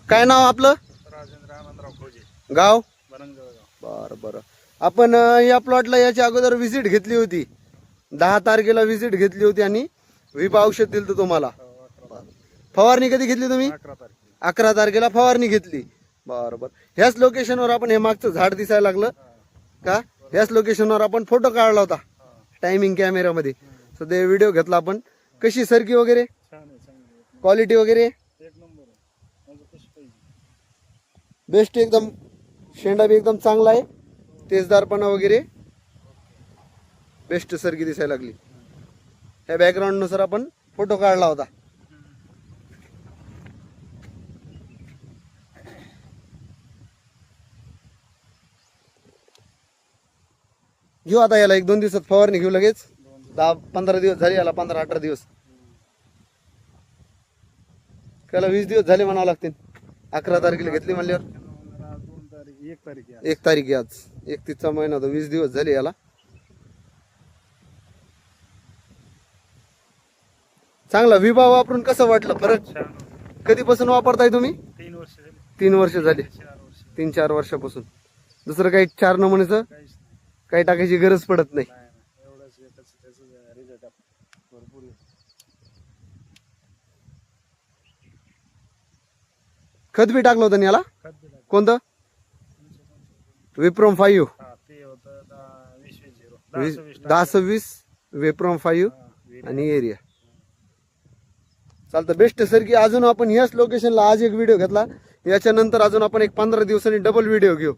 काय नाव आपलं? राजेंद्र आनंदराव खोजे, गाव? बनंगजळगाव. बरं बरं. आपण या प्लॉटला याच्या अगोदर व्हिजिट घेतली होती, 10 तारखेला व्हिजिट घेतली होती आणि व्हीप औषध दिलं तुम्हाला. फवारणी कधी घेतली तुम्ही? 11 तारखेला. 11 तारखेला फवारणी घेतली. बरं बरं. ह्याच लोकेशनवर आपण हे मागचं झाड दिसायला लागलं का, ह्याच लोकेशनवर आपण फोटो काढला होता टायमिंग कॅमेरामध्ये. सध्या व्हिडिओ घेतला आपण. कशी सरकी वगैरे, छान आहे, चांगली आहे. क्वालिटी वगैरे एक नंबर आहे. माझं कशी पाहिजे. बेस्ट एकदम. शेंडा बी एकदम चांगला आहे, तेजदारपणा वगैरे बेस्ट सरकी दिसायला लागली. ह्या बॅकग्राऊंड नुसार आपण फोटो काढला होता. घेऊ आता याला 1-2 दिवसात फवारणी घेऊ लगेच. 10-15 दिवस झाले याला, 15-18 दिवस. त्याला 20 दिवस झाले म्हणावं लागतील. 11 तारखेला घेतली म्हणल्यावर 2 तारीख, 1 तारीख आहे. 1 तारीख आहे आज. 31चा महिना होता, 20 दिवस झाले याला. चांगला विभा वापरून कसं वाटलं फरक? छान होतं. कधीपासून वापरताय तुम्ही? 3 वर्ष झाली, 3 वर्ष झाले. 4 वर्ष. 3-4 वर्षापासून. दुसरं काही 4 नमुन्याचं काहीच नाही. काही टाकायची गरज पडत नाही. नाही नाही, एवढंच एकच त्याचं रिझल्ट भरपूर आहे. खत बी टाकलं होतं ना याला? खत दिलं. कोणतं? विप्रॉम 5. हा, ते होतं 10-20-0. 10-26 विप्रॉम 5 10-20. आणि एरिया. चालतं. बेस्ट सर की अजून आपण ह्याच लोकेशनला आज एक व्हिडिओ घेतला, याच्यानंतर अजून आपण एक 15 दिवसांनी डबल व्हिडिओ घेऊ.